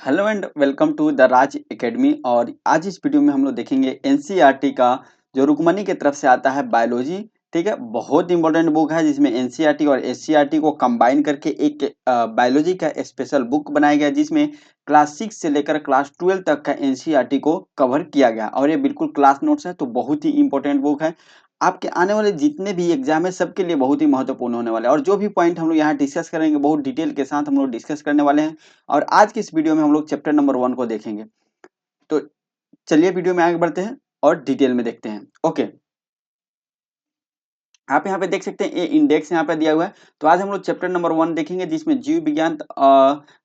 Hello and welcome to the Raj academy. और आज इस वीडियो में हम लोग देखेंगे एनसीईआरटी का जो रुकमनी की तरफ से आता है बायोलॉजी। ठीक है, बहुत इंपॉर्टेंट बुक है जिसमें एनसीईआरटी और एससीईआरटी को कंबाइन करके एक बायोलॉजी का स्पेशल बुक बनाया गया, जिसमें क्लास 6 से लेकर क्लास 12 तक का एनसीईआरटी को कवर किया गया और ये बिल्कुल क्लास नोट्स है, तो बहुत ही इंपॉर्टेंट बुक है। आपके आने वाले जितने भी एग्जाम है सबके लिए बहुत ही महत्वपूर्ण होने वाले हैं, और जो भी पॉइंट हम लोग यहाँ डिस्कस करेंगे बहुत डिटेल के साथ हम लोग डिस्कस करने वाले हैं। और आज की इस वीडियो में हम लोग चैप्टर नंबर 1 को देखेंगे। तो चलिए वीडियो में आगे बढ़ते हैं और डिटेल में देखते हैं। ओके, आप यहाँ पे देख सकते हैं ये इंडेक्स यहाँ पे दिया हुआ है। तो आज हम लोग चैप्टर नंबर 1 देखेंगे जिसमें जीव विज्ञान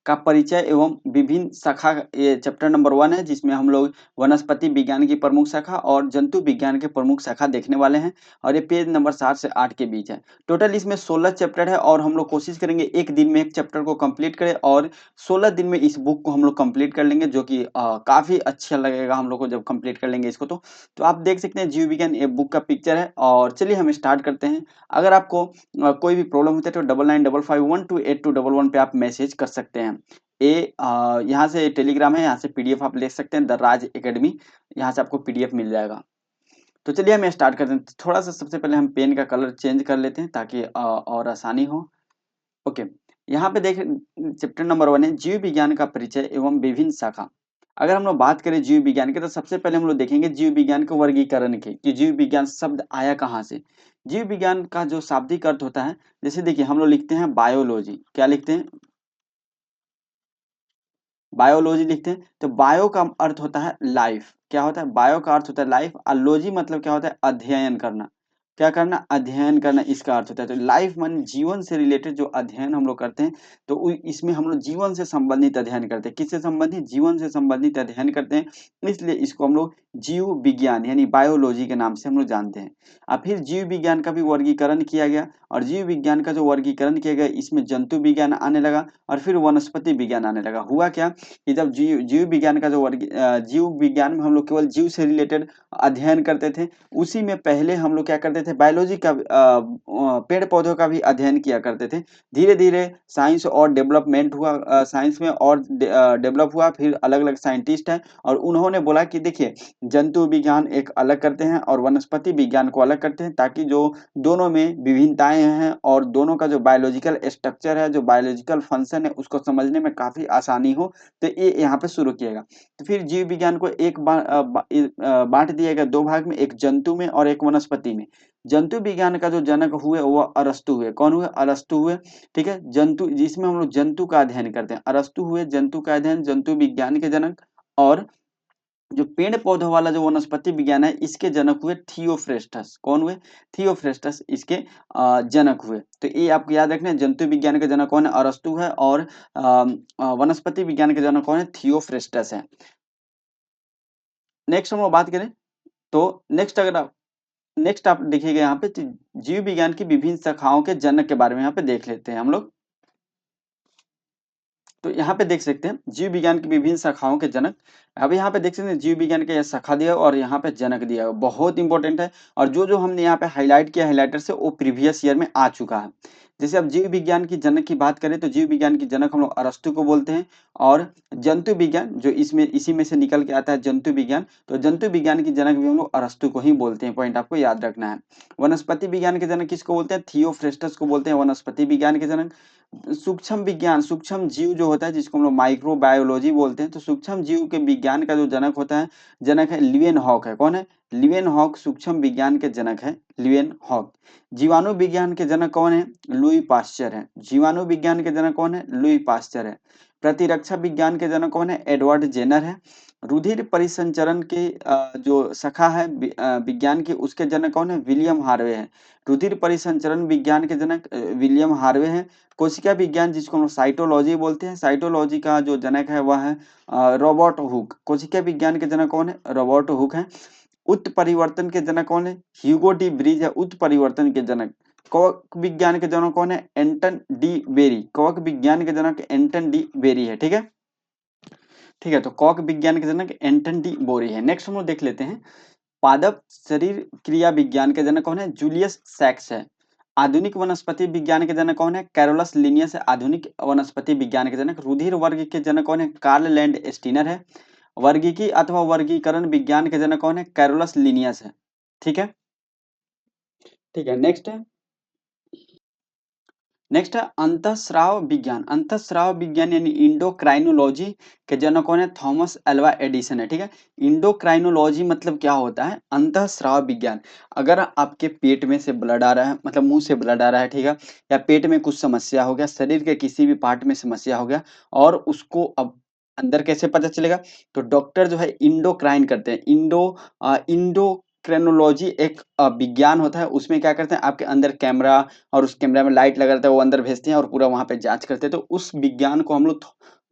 का परिचय एवं विभिन्न शाखा। ये चैप्टर नंबर 1 है जिसमें हम लोग वनस्पति विज्ञान की प्रमुख शाखा और जंतु विज्ञान के प्रमुख शाखा देखने वाले हैं। और ये पेज नंबर 7 से 8 के बीच है। टोटल इसमें 16 चैप्टर है और हम लोग कोशिश करेंगे एक दिन में एक चैप्टर को कंप्लीट करें, और 16 दिन में इस बुक को हम लोग कंप्लीट कर लेंगे, जो कि काफी अच्छा लगेगा हम लोग को जब कंप्लीट कर लेंगे इसको। तो आप देख सकते हैं जीव विज्ञान ये बुक का पिक्चर है। और चलिए हम स्टार्ट करते हैं। अगर आपको कोई भी प्रॉब्लम होता है तो 9955128211 पे आप मैसेज कर सकते हैं। ये यहाँ से टेलीग्राम है, यहाँ से पीडीएफ आप ले सकते हैं, द राज एकेडमी, यहाँ से आपको पीडीएफ मिल जाएगा। तो चलिए हम स्टार्ट करते हैं। थोड़ा सा सबसे पहले हम पेन का कलर चेंज कर लेते हैं ताकि और आसानी हो। ओके, यहाँ पे देख चैप्टर नंबर 1 है जीव विज्ञान का परिचय एवं विभिन्न शाखा। अगर हम लोग बात करें जीव विज्ञान की तो सबसे पहले हम लोग देखेंगे जीव विज्ञान के वर्गीकरण की कि जीव विज्ञान शब्द आया कहाँ से। जीव विज्ञान का जो शाब्दिक अर्थ होता है, जैसे देखिए हम लोग लिखते हैं बायोलॉजी, क्या लिखते हैं? बायोलॉजी लिखते हैं। तो बायो का अर्थ होता है लाइफ, क्या होता है? बायो का अर्थ होता है लाइफ, और लॉजी मतलब क्या होता है? अध्ययन करना। क्या करना? अध्ययन करना, इसका अर्थ होता है। तो लाइफ मान जीवन से रिलेटेड जो अध्ययन हम लोग करते हैं, तो इसमें हम लोग जीवन से संबंधित अध्ययन करते हैं। किससे संबंधित? जीवन से संबंधित अध्ययन करते हैं, इसलिए इसको हम लोग जीव विज्ञान यानी बायोलॉजी के नाम से हम लोग जानते हैं। और फिर जीव विज्ञान का भी वर्गीकरण किया गया, और जीव विज्ञान का जो वर्गीकरण किया गया इसमें जंतु विज्ञान आने लगा, और फिर वनस्पति विज्ञान आने लगा। हुआ क्या कि जब जीव जीव विज्ञान का जो जीव विज्ञान में हम लोग केवल जीव से रिलेटेड अध्ययन करते थे, उसी में पहले हम लोग क्या करते थे? बायोलॉजी का पेड़ पौधों का भी अध्ययन किया करते थे। धीरे धीरे साइंस और डेवलपमेंट हुआ, साइंस में और डेवलप हुआ, फिर अलग अलग साइंटिस्ट हैं और उन्होंने बोला कि देखिए जंतु विज्ञान एक अलग करते हैं और वनस्पति विज्ञान को अलग करते हैं, ताकि जो दोनों में विभिन्नताएं हैं और दोनों का जो बायोलॉजिकल स्ट्रक्चर है, जो बायोलॉजिकल फंक्शन है, उसको समझने में काफी आसानी हो। तो ये यहाँ पे शुरू किया गया। तो फिर जीव विज्ञान को बांट दिया गया दो भाग में, एक जंतु में और एक वनस्पति में। जंतु विज्ञान का जो जनक हुए वो अरस्तु हुए। कौन हुए? अरस्तु हुए। ठीक है, जंतु जिसमें हम लोग जंतु का अध्ययन करते हैं, अरस्तु हुए जंतु का अध्ययन, जंतु विज्ञान के जनक। और जो पेड़ पौधों वाला जो वनस्पति विज्ञान है इसके जनक हुए थियोफ्रेस्टस। कौन हुए? थियोफ्रेस्टस इसके जनक हुए। तो ये आपको याद रखना है, जंतु विज्ञान के जनक कौन है? अरस्तु है, और वनस्पति विज्ञान के जनक कौन है? थियोफ्रेस्टस है। नेक्स्ट हम लोग बात करें तो नेक्स्ट आप देखिएगा यहाँ पे जीव विज्ञान की विभिन्न शाखाओं के जनक के बारे में यहाँ पे देख लेते हैं हम लोग। तो यहाँ पे देख सकते हैं जीव विज्ञान की विभिन्न शाखाओं के जनक। अब यहाँ पे देख सकते हैं जीव विज्ञान का यह शाखा दिया और यहाँ पे जनक दिया हुआ, बहुत इंपॉर्टेंट है। और जो जो हमने यहाँ पे हाईलाइट किया हाइलाइटर से, वो प्रीवियस ईयर में आ चुका है। जैसे अब जीव विज्ञान की जनक की बात करें तो जीव विज्ञान की जनक हम लोग अरस्तु को बोलते हैं। और जंतु विज्ञान जो इसमें इसी में से निकल के आता है जंतु विज्ञान, तो जंतु विज्ञान की जनक भी हम लोग अरस्तु को ही बोलते हैं। पॉइंट आपको याद रखना है। वनस्पति विज्ञान के जनक किसको बोलते हैं? थियोफ्रेस्टस को बोलते हैं वनस्पति विज्ञान के जनक। सूक्ष्म विज्ञान, सूक्ष्म जीव जो होता है जिसको हम लोग माइक्रोबायोलॉजी बोलते हैं, तो सूक्ष्म जीव के विज्ञान का जो जनक होता है, जनक है लिवेन हॉक है। कौन है? लिवेन हॉक सूक्ष्म विज्ञान के जनक है, लिवेन हॉक। जीवाणु विज्ञान के जनक कौन है? लुई पास्चर है। जीवाणु विज्ञान के जनक कौन है? लुई पास्चर है। प्रतिरक्षा विज्ञान के जनक कौन है? एडवर्ड जेनर है। रुधिर परिसंचरण के जो शाखा है विज्ञान की, उसके जनक कौन है? विलियम हार्वे है। रुधिर परिसंचरण विज्ञान के जनक विलियम हार्वे है। कोशिका विज्ञान जिसको हम साइटोलॉजी बोलते हैं, साइटोलॉजी का जो जनक है वह है रॉबर्ट हुक। कोशिका विज्ञान के जनक कौन है? रॉबर्ट हुक है। उत्परिवर्तन के जनक कौन है? ह्यूगो डी ब्रिज है उत्परिवर्तन के जनक। कवक विज्ञान के जनक कौन है? एंटन डी बेरी। कवक विज्ञान के जनक एंटन डी बेरी है। ठीक है, ठीक है। तो कवक विज्ञान के जनक एंटन डी बोरी है। नेक्स्ट हम लोग देख लेते हैं पादप शरीर क्रिया विज्ञान के जनक कौन है? जूलियस सैक्स है। आधुनिक वनस्पति विज्ञान के जनक कौन है? कैरोलस लिनियस है आधुनिक वनस्पति विज्ञान के जनक। रुधिर वर्ग के जनक कौन है? कार्ल लैंड स्टीनर है। वर्गीकी अथवा वर्गीकरण विज्ञान के जनक कौन है? कैरोलस लिनियस है। ठीक है, ठीक है। नेक्स्ट है अंतःस्राव विज्ञान। अंतःस्राव विज्ञान यानी इंडोक्राइनोलॉजी के जनक कौन है? थॉमस एल्वा एडिसन है। ठीक है, इंडोक्राइनोलॉजी मतलब क्या होता है? अंतःस्राव विज्ञान। अगर आपके पेट में से ब्लड आ रहा है, मतलब मुंह से ब्लड आ रहा है, ठीक है, या पेट में कुछ समस्या हो गया, शरीर के किसी भी पार्ट में समस्या हो गया, और उसको अब अंदर कैसे पता चलेगा? तो डॉक्टर जो है इंडोक्राइन करते हैं। इंडोक्राइनोलॉजी एक विज्ञान होता है। उसमें क्या करते हैं, आपके अंदर कैमरा, और उस कैमरा में लाइट लगा रहता है, वो अंदर भेजते हैं और पूरा वहां पे जांच करते हैं। तो उस विज्ञान को हम लोग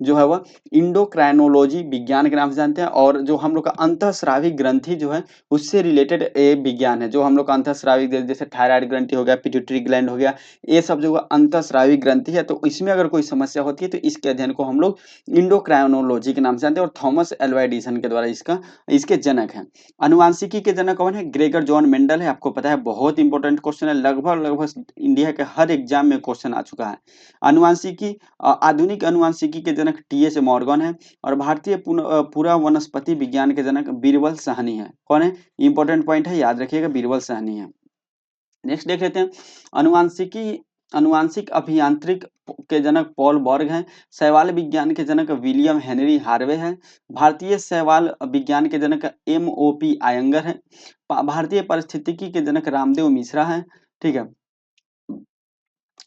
जो है वह इंडोक्राइनोलॉजी विज्ञान के नाम से जानते हैं। और जो हम लोग का अंतःस्रावी ग्रंथि जो है उससे रिलेटेड ए विज्ञान है। जो हम लोग का अंतःस्रावी जैसे थायराइड ग्रंथि हो गया, पिट्यूटरी ग्लैंड हो गया, ये सब जो अंतःस्रावी ग्रंथि है, तो इसमें अगर कोई समस्या होती है तो इसके अध्ययन को हम लोग इंडोक्राइनोलॉजी के नाम से जानते हैं। और थॉमस एल्वा एडिसन के द्वारा इसके जनक हैं। आनुवांशिकी के जनक कौन है? ग्रेगर जॉन मेंडल है। आपको पता है, बहुत इंपॉर्टेंट क्वेश्चन है, लगभग लगभग इंडिया के हर एग्जाम में क्वेश्चन आ चुका है। आनुवांशिकी आधुनिक आनुवांशिकी के जनक टी.एच. मॉर्गन है। और भारतीय पूरा वनस्पति विज्ञान के जनक बीरबल साहनी है। कौन है? इंपॉर्टेंट पॉइंट है, याद रखिएगा, बीरबल साहनी है। नेक्स्ट देख लेते हैं, अनुवांशिकी अनुवांशिक अभियांत्रिक के जनक पॉल बॉर्ग हैं। शैवाल विज्ञान के जनक विलियम हेनरी हार्वे हैं। भारतीय शैवाल विज्ञान के जनक एम.ओ.पी. आयंगर हैं। भारतीय पारिस्थितिकी के जनक रामदेव मिश्रा हैं। ठीक है,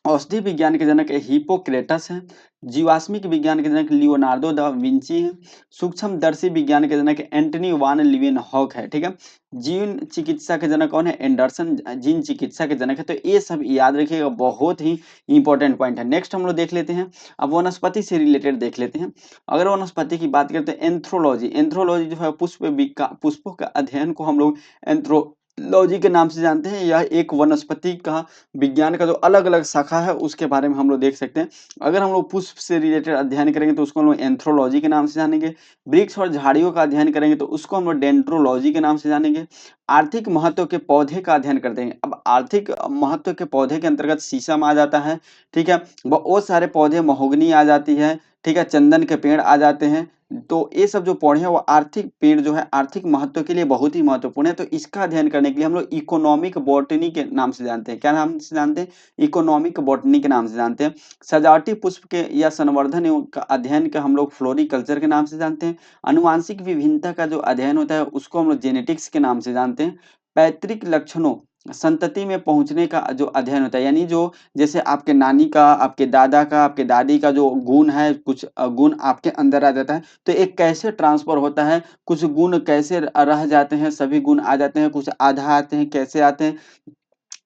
औषधि विज्ञान के जनक हिप्पोक्रेटस हैं। जीवाश्मिक विज्ञान के जनक लियोनार्डो दा विंची हैं। सूक्ष्मदर्शी विज्ञान के जनक एंटनी वान लीवेनहॉक है। ठीक है, जीन चिकित्सा के जनक कौन है? एंडरसन जीन चिकित्सा के जनक है। तो ये सब याद रखिएगा, बहुत ही इंपॉर्टेंट पॉइंट है। नेक्स्ट हम लोग देख लेते हैं, अब वनस्पति से रिलेटेड देख लेते हैं। अगर वनस्पति की बात करते हैं, एंथ्रोलॉजी। एंथ्रोलॉजी जो है पुष्पों का अध्ययन को हम लोग एंथ्रोलॉजी के नाम से जानते हैं। यह एक वनस्पति का विज्ञान का जो अलग अलग शाखा है उसके बारे में हम लोग देख सकते हैं। अगर हम लोग पुष्प से रिलेटेड अध्ययन करेंगे तो उसको हम लोग एंथ्रोलॉजी के नाम से जानेंगे। वृक्ष और झाड़ियों का अध्ययन करेंगे तो उसको हम लोग डेंड्रोलॉजी के नाम से जानेंगे। आर्थिक महत्व के पौधे का अध्ययन करते हैं। अब आर्थिक महत्व के पौधे के अंतर्गत शीशम आ जाता है। ठीक है, बहुत सारे पौधे, महोगनी आ जाती है। ठीक है, चंदन के पेड़ आ जाते हैं। तो ये सब जो पौधे हैं वो आर्थिक पेड़ जो है आर्थिक महत्व के लिए बहुत ही महत्वपूर्ण है। तो इसका अध्ययन करने के लिए हम लोग इकोनॉमिक बॉटनी के नाम से जानते हैं। क्या नाम से जानते हैं? इकोनॉमिक बॉटनी के नाम से जानते हैं। सजावटी पुष्प के या संवर्धन एवं का अध्ययन का हम लोग फ्लोरिकल्चर के नाम से जानते हैं। आनुवांशिक विभिन्नता का जो अध्ययन होता है उसको हम लोग जेनेटिक्स के नाम से जानते हैं। पैतृक लक्षणों संतति में पहुंचने का जो अध्ययन होता है, यानी जो जैसे आपके नानी का, आपके दादा का, आपके दादी का जो गुण है, कुछ गुण आपके अंदर आ जाता है, तो एक कैसे ट्रांसफर होता है, कुछ गुण कैसे रह जाते हैं, सभी गुण आ जाते हैं, कुछ आधा आते हैं, कैसे आते हैं,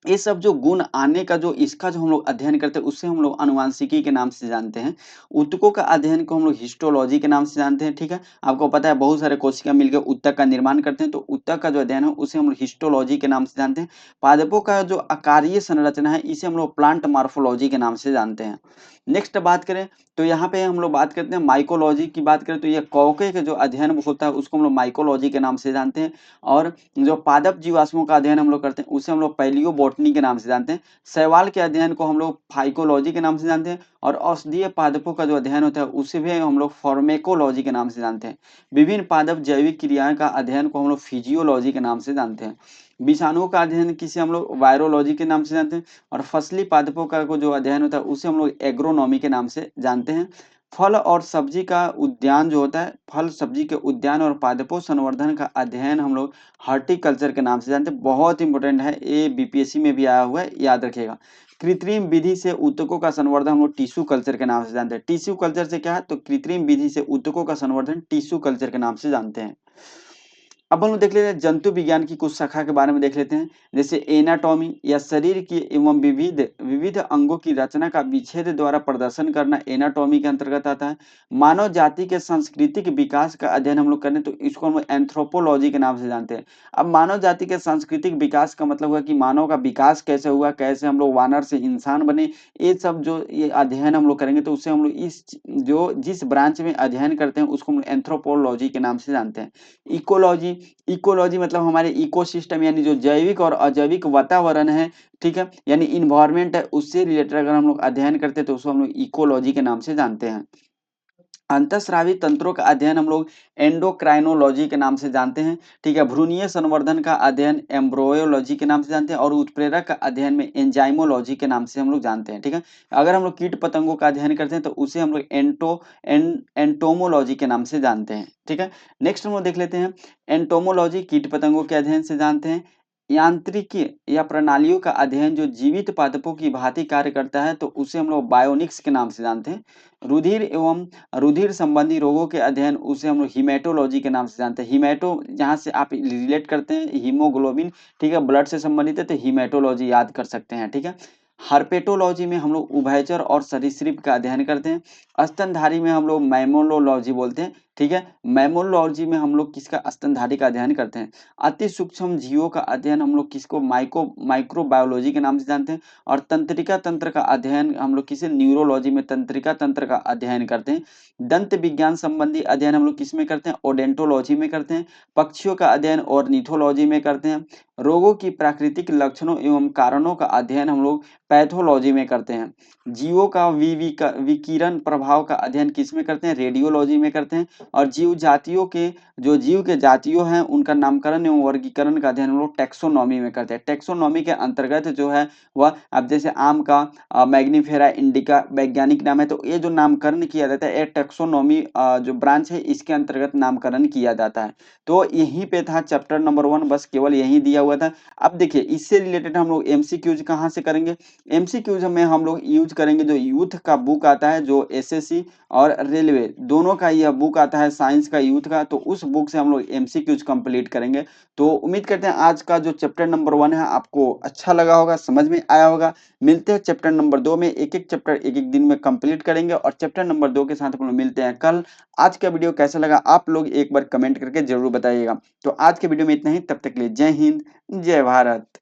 ये सब जो गुण आने का जो इसका जो हम लोग अध्ययन करते हैं उससे हम लोग आनुवांशिकी के नाम से जानते हैं। ऊतकों का अध्ययन को हम लोग हिस्टोलॉजी के नाम से जानते हैं। ठीक है, आपको पता है बहुत सारे कोशिका मिलकर ऊतक का निर्माण करते हैं, तो ऊतक का जो अध्ययन है उसे हम लोग हिस्टोलॉजी के नाम से जानते हैं। पादपों का जो आकारीय संरचना है इसे हम लोग प्लांट मार्फोलॉजी के नाम से जानते हैं। नेक्स्ट बात करें तो यहाँ पे हम लोग बात करते हैं माइकोलॉजी की। बात करें तो ये कौके का जो अध्ययन होता है उसको हम लोग माइकोलॉजी के नाम से जानते हैं। और जो पादप जीवाश्मों का अध्ययन हम लोग करते हैं उसे हम लोग पैलियोबोटनी के नाम से जानते हैं। शैवाल के अध्ययन को हम लोग फाइकोलॉजी के नाम से जानते हैं। और औषधीय पादपों का जो अध्ययन होता है उसे भी हम लोग फार्मेकोलॉजी के नाम से जानते हैं। विभिन्न पादप जैविक क्रियाएं का अध्ययन को हम लोग फिजियोलॉजी के नाम से जानते हैं। विषाणुओं का अध्ययन किसे हम लोग वायरोलॉजी के नाम से जानते हैं। और फसली पादपों का जो अध्ययन होता है उसे हम लोग एग्रोनॉमी के नाम से जानते हैं। फल और सब्जी का उद्यान जो होता है, फल सब्जी के उद्यान और पादपों संवर्धन का अध्ययन हम लोग हॉर्टिकल्चर के नाम से जानते हैं। बहुत इंपॉर्टेंट है, ये बीपीएससी में भी आया हुआ है, याद रखिएगा। कृत्रिम विधि से ऊतकों का संवर्धन हम लोग टिश्यू कल्चर के नाम से जानते हैं। टिश्यू कल्चर से क्या है? तो कृत्रिम विधि से ऊतकों का संवर्धन टिश्यू कल्चर के नाम से जानते हैं। अब हम लोग देख लेते हैं जंतु विज्ञान की कुछ शाखा के बारे में देख लेते हैं। जैसे एनाटॉमी या शरीर की एवं विविध विविध अंगों की रचना का विच्छेद द्वारा प्रदर्शन करना एनाटॉमी के अंतर्गत आता है। मानव जाति के सांस्कृतिक विकास का अध्ययन हम लोग करें तो इसको हम लोग एंथ्रोपोलॉजी के नाम से जानते हैं। अब मानव जाति के सांस्कृतिक विकास का मतलब हुआ कि मानव का विकास कैसे हुआ, कैसे हम लोग वानर से इंसान बने, ये सब जो ये अध्ययन हम लोग करेंगे तो उससे हम लोग इस जो जिस ब्रांच में अध्ययन करते हैं उसको हम लोग एंथ्रोपोलॉजी के नाम से जानते हैं। इकोलॉजी इकोलॉजी मतलब हमारे इकोसिस्टम यानी जो जैविक और अजैविक वातावरण है, ठीक है, यानी इन्वायरमेंट है, उससे रिलेटेड अगर हम लोग अध्ययन करते हैं तो उसको हम लोग इकोलॉजी के नाम से जानते हैं। अंतःस्रावी तंत्रों का अध्ययन हम लोग एंडोक्राइनोलॉजी के नाम से जानते हैं, ठीक है। भ्रूणीय संवर्धन का अध्ययन एम्ब्रोयोलॉजी के नाम से जानते हैं और उत्प्रेरक का अध्ययन में एंजाइमोलॉजी के नाम से हम लोग जानते हैं, ठीक है। अगर हम लोग कीट पतंगों का अध्ययन करते हैं तो उसे हम लोग एंटोमोलॉजी के नाम से जानते हैं, ठीक है। नेक्स्ट हम लोग देख लेते हैं एंटोमोलॉजी, कीट पतंगों के अध्ययन से जानते हैं। यांत्रिकी या प्रणालियों का अध्ययन जो जीवित पादपों की भांति कार्य करता है तो उसे हम लोग बायोनिक्स के नाम से जानते हैं। रुधिर एवं रुधिर संबंधी रोगों के अध्ययन उसे हम लोग हीमेटोलॉजी के नाम से जानते हैं। हीमेटो जहाँ से आप रिलेट करते हैं हीमोग्लोबिन, ठीक है, ब्लड से संबंधित है तो हीमेटोलॉजी याद कर सकते हैं, ठीक है। हर्पेटोलॉजी में हम लोग उभयचर और सरीसृप का अध्ययन करते हैं। स्तनधारी में हम लोग मैमोलॉजी बोलते हैं, ठीक है। मैमोलॉजी में हम लोग किसका स्तनधारी का अध्ययन करते हैं। अति सूक्ष्म जीवों का अध्ययन हम लोग किसको माइक्रोबायोलॉजी के नाम से जानते हैं। और तंत्रिका तंत्र का अध्ययन हम लोग किसे न्यूरोलॉजी में तंत्रिका तंत्र का अध्ययन करते हैं। दंत विज्ञान संबंधी अध्ययन हम लोग किसमें करते हैं, ओडेंटोलॉजी में करते हैं। पक्षियों का अध्ययन ऑर्निथोलॉजी में करते हैं। रोगों की प्राकृतिक लक्षणों एवं कारणों का अध्ययन हम लोग पैथोलॉजी में करते हैं। जीवों का विकिरण प्रभाव का अध्ययन किसमें करते हैं, रेडियोलॉजी में करते हैं। और जीव जातियों के जो जीव के जातियों हैं उनका नामकरण एवं वर्गीकरण का अध्ययन हम लोग टेक्सोनॉमी में करते हैं। टेक्सोनॉमी के अंतर्गत जो है वह अब जैसे आम का मैग्नीफेरा इंडिका वैज्ञानिक नाम है तो ये जो नामकरण किया जाता है ये टेक्सोनॉमी जो ब्रांच है इसके अंतर्गत नामकरण किया जाता है। तो यहीं पे था चैप्टर नंबर 1, बस केवल यही दिया हुआ था। अब देखिए इससे रिलेटेड हम लोग एमसीक्यूज कहाँ से करेंगे, एमसीक्यूज में हम लोग यूज करेंगे जो यूथ का बुक आता है, जो एसएससी और रेलवे दोनों का यह बुक आता है साइंस का यूथ का, तो उस बुक से हम लोग एमसीक्यूज कंप्लीट करेंगे। तो उम्मीद करते हैं आज का जो चैप्टर नंबर 1 है आपको अच्छा लगा होगा, समझ में आया होगा। मिलते हैं चैप्टर नंबर 2 में, एक एक चैप्टर एक एक दिन में कंप्लीट करेंगे और चैप्टर नंबर 2 के साथ हम लोग मिलते हैं कल। आज का वीडियो कैसा लगा आप लोग एक बार कमेंट करके जरूर बताइएगा। तो आज के वीडियो में इतना ही, तब तक के लिए जय हिंद, जय भारत।